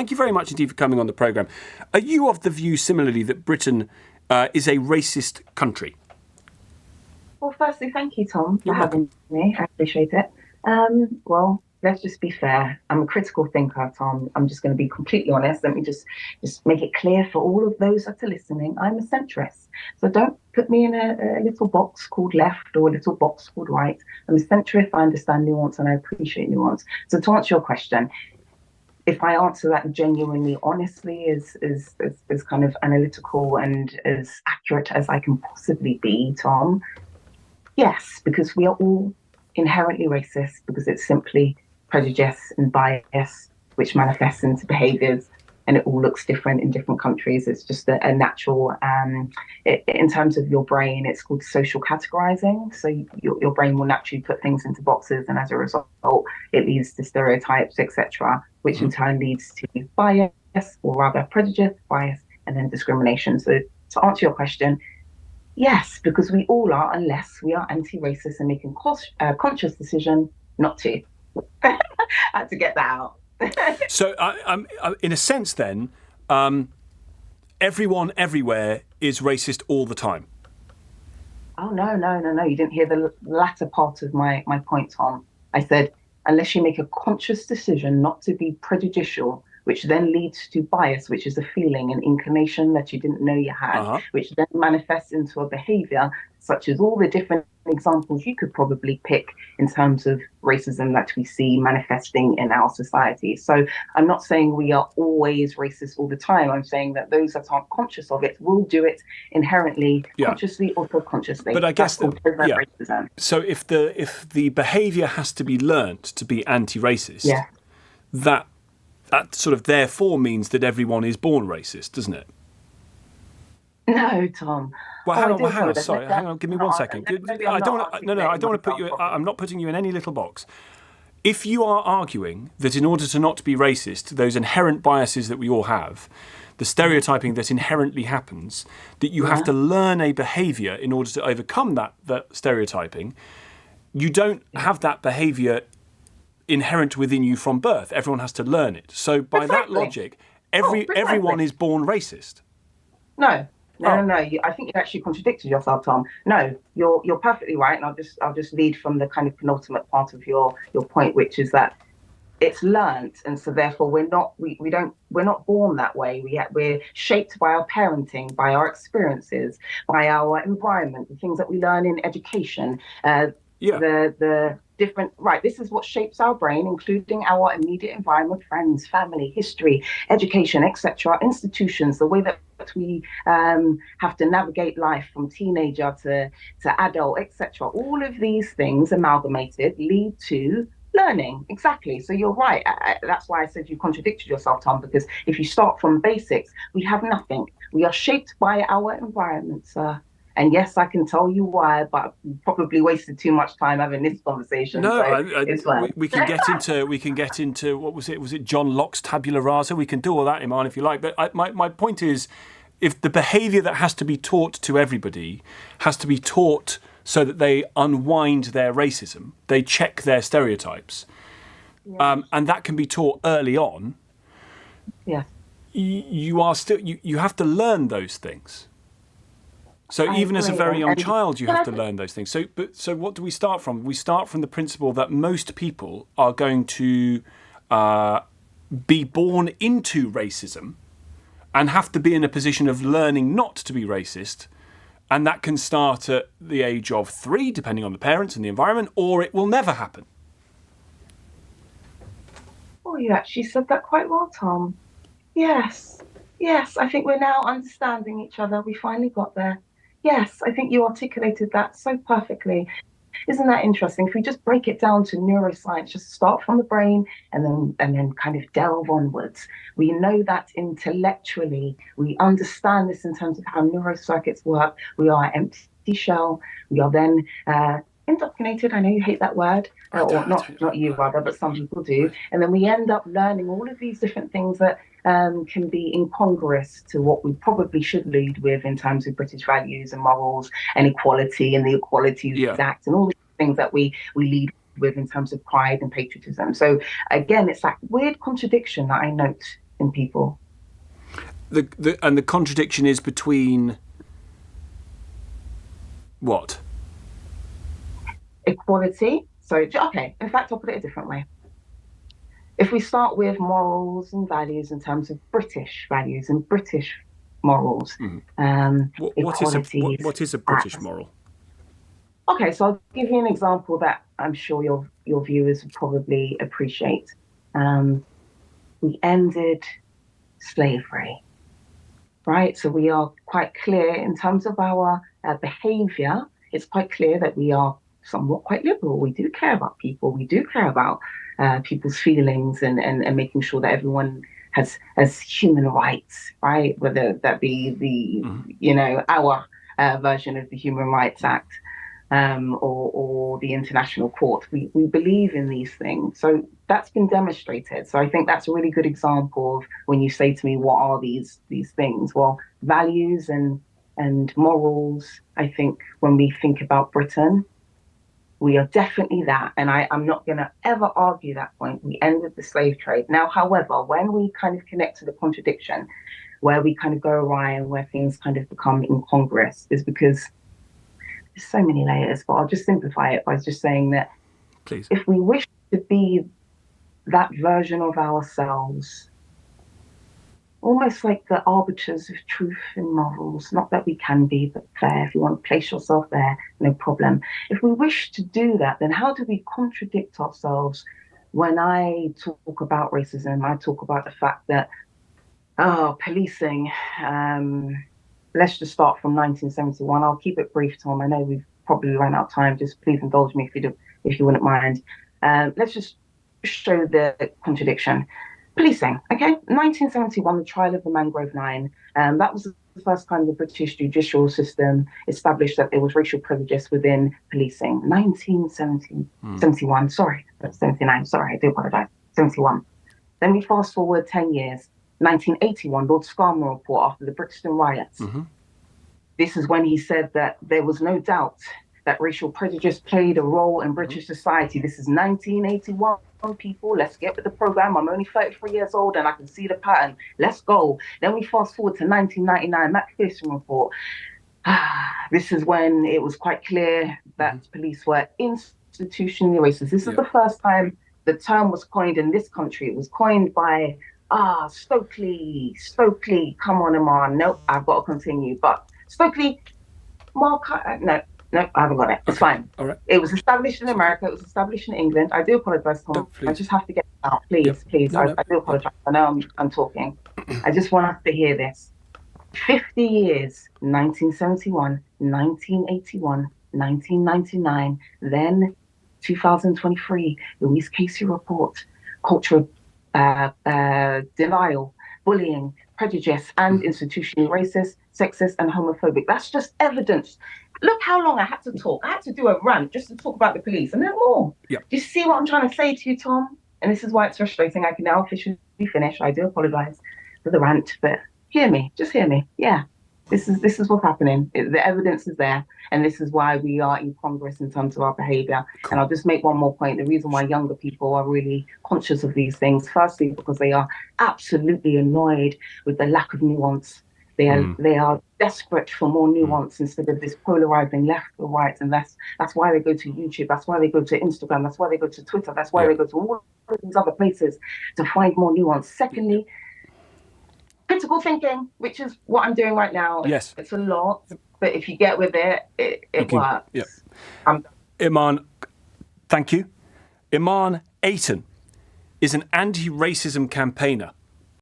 thank you very much indeed for coming on the programme. Are you of the view, similarly, that Britain is a racist country? Well, firstly, thank you, Tom, for having me. I appreciate it. Well, let's just be fair. I'm a critical thinker, Tom. I'm just going to be completely honest. Let me just make it clear for all of those that are listening. I'm a centrist. So don't put me in a little box called left or a little box called right. I'm a centrist. I understand nuance and I appreciate nuance. So to answer your question, if I answer that genuinely, honestly, is kind of analytical and as accurate as I can possibly be, Tom, yes, because we are all inherently racist because it's simply prejudice and bias which manifests into behaviours, and it all looks different in different countries. It's just a natural, in terms of your brain, it's called social categorizing. So your brain will naturally put things into boxes, and as a result, it leads to stereotypes, etc., which in turn leads to bias, or rather prejudice, bias, and then discrimination. So to answer your question, yes, because we all are, unless we are anti-racist and making a conscious decision not to. I had to get that out. So, in a sense, then, everyone everywhere is racist all the time. Oh, no. You didn't hear the latter part of my point, Tom. I said, unless you make a conscious decision not to be prejudicial, which then leads to bias, which is a feeling, an inclination that you didn't know you had, which then manifests into a behaviour, such as all the different examples you could probably pick in terms of racism that we see manifesting in our society. So I'm not saying we are always racist all the time. I'm saying that those that aren't conscious of it will do it inherently, consciously or subconsciously. But I guess racism. So if the behaviour has to be learnt to be anti-racist, that sort of therefore means that everyone is born racist, doesn't it? No, Tom. Well, hang on. Sorry, hang on. Give me 1 second. I don't want to put you. I'm not putting you in any little box. If you are arguing that in order to not be racist, those inherent biases that we all have, the stereotyping that inherently happens, that you have to learn a behaviour in order to overcome that stereotyping, you don't have that behaviour inherent within you from birth. Everyone has to learn it. So by that logic, everyone is born racist. No. I think you actually contradicted yourself, Tom. No, you're perfectly right, and I'll just lead from the kind of penultimate part of your point, which is that it's learnt, and so therefore we're not born that way. We're shaped by our parenting, by our experiences, by our environment, the things that we learn in education. The different, this is what shapes our brain, including our immediate environment, friends, family, history, education, etc., institutions, the way that we have to navigate life from teenager to adult, etc. All of these things amalgamated lead to learning. Exactly. So you're right. That's why I said you contradicted yourself, Tom, because if you start from basics, we have nothing. We are shaped by our environment, sir. And yes, I can tell you why, but I probably wasted too much time having this conversation. No, so it's fine. we can get into what was it? Was it John Locke's tabula rasa? We can do all that, Imarn, if you like. But my point is, if the behaviour that has to be taught to everybody has to be taught so that they unwind their racism, they check their stereotypes, and that can be taught early on. Yeah, you have to learn those things. So even as a very young child, you have to learn those things. So what do we start from? We start from the principle that most people are going to be born into racism and have to be in a position of learning not to be racist. And that can start at the age of 3, depending on the parents and the environment, or it will never happen. Oh, you actually said that quite well, Tom. Yes, I think we're now understanding each other. We finally got there. Yes, I think you articulated that so perfectly. Isn't that interesting? If we just break it down to neuroscience, just start from the brain and then kind of delve onwards. We know that intellectually, we understand this in terms of how neurocircuits work. We are an empty shell. We are then indoctrinated. I know you hate that word, or not you rather, but some people do. And then we end up learning all of these different things that can be incongruous to what we probably should lead with in terms of British values and morals and equality and the Equalities Act and all these things that we lead with in terms of pride and patriotism. So again, it's that weird contradiction that I note in people. And the contradiction is between what? Equality. So, okay, in fact, I'll put it a different way. If we start with morals and values in terms of British values and British morals, what is a British moral? Okay, so I'll give you an example that I'm sure your viewers will probably appreciate. We ended slavery, right? So we are quite clear in terms of our behaviour. It's quite clear that we are somewhat quite liberal. We do care about people. We do care about people's feelings and making sure that everyone has human rights, right? Whether that be our version of the Human Rights Act or the International Court. We believe in these things. So that's been demonstrated. So I think that's a really good example of when you say to me, what are these things? Well, values and morals, I think when we think about Britain, we are definitely that. And I'm not going to ever argue that point. We ended the slave trade. Now, however, when we kind of connect to the contradiction, where we kind of go awry and where things kind of become incongruous, is because there's so many layers, but I'll just simplify it by just saying that please, if we wish to be that version of ourselves, almost like the arbiters of truth and morals, not that we can be, but fair, if you want to place yourself there, no problem. If we wish to do that, then how do we contradict ourselves? When I talk about racism, I talk about the fact that, policing, let's just start from 1971. I'll keep it brief, Tom. I know we've probably run out of time. Just please indulge me if you wouldn't mind. Let's just show the contradiction. Policing, okay? 1971, the trial of the Mangrove Nine. That was the first time the British judicial system established that there was racial prejudice within policing. 1971, sorry, 79, sorry, I do apologise. 71. Then we fast forward 10 years. 1981, Lord Scarmer report after the Brixton riots. Mm-hmm. This is when he said that there was no doubt that racial prejudice played a role in British society. This is 1981, people. Let's get with the program. I'm only 33 years old and I can see the pattern. Let's go. Then we fast forward to 1999, Macpherson report. This is when it was quite clear that police were institutionally racist. This is the first time the term was coined in this country. It was coined by Stokely, come on, Imarn. Nope, I've got to continue. But Stokely, Mark, no, I haven't got it. It's fine. All right. It was established in America. It was established in England. I do apologise, Tom. I just have to get it out. Please. I do apologise. I know I'm talking. I just want us to hear this. 50 years, 1971, 1981, 1999, then 2023, Louise Casey report, culture denial, bullying, prejudice, and institutionally racist, sexist, and homophobic. That's just evidence. Look how long I had to talk. I had to do a rant just to talk about the police, and then more. Yep. Do you see what I'm trying to say to you, Tom? And this is why it's frustrating. I can now officially finish. I do apologise for the rant, but hear me. Just hear me. Yeah. This is what's happening. The evidence is there, and this is why we are incongruous in terms of our behaviour. Cool. And I'll just make one more point. The reason why younger people are really conscious of these things, firstly, because they are absolutely annoyed with the lack of nuance. They are desperate for more nuance instead of this polarising left or right, and that's why they go to YouTube. That's why they go to Instagram. That's why they go to Twitter. That's why they go to all of these other places to find more nuance. Secondly, critical thinking, which is what I'm doing right now. Yes. It's a lot, but if you get with it, it works. Yep. Imarn, thank you. Imarn Ayton is an anti-racism campaigner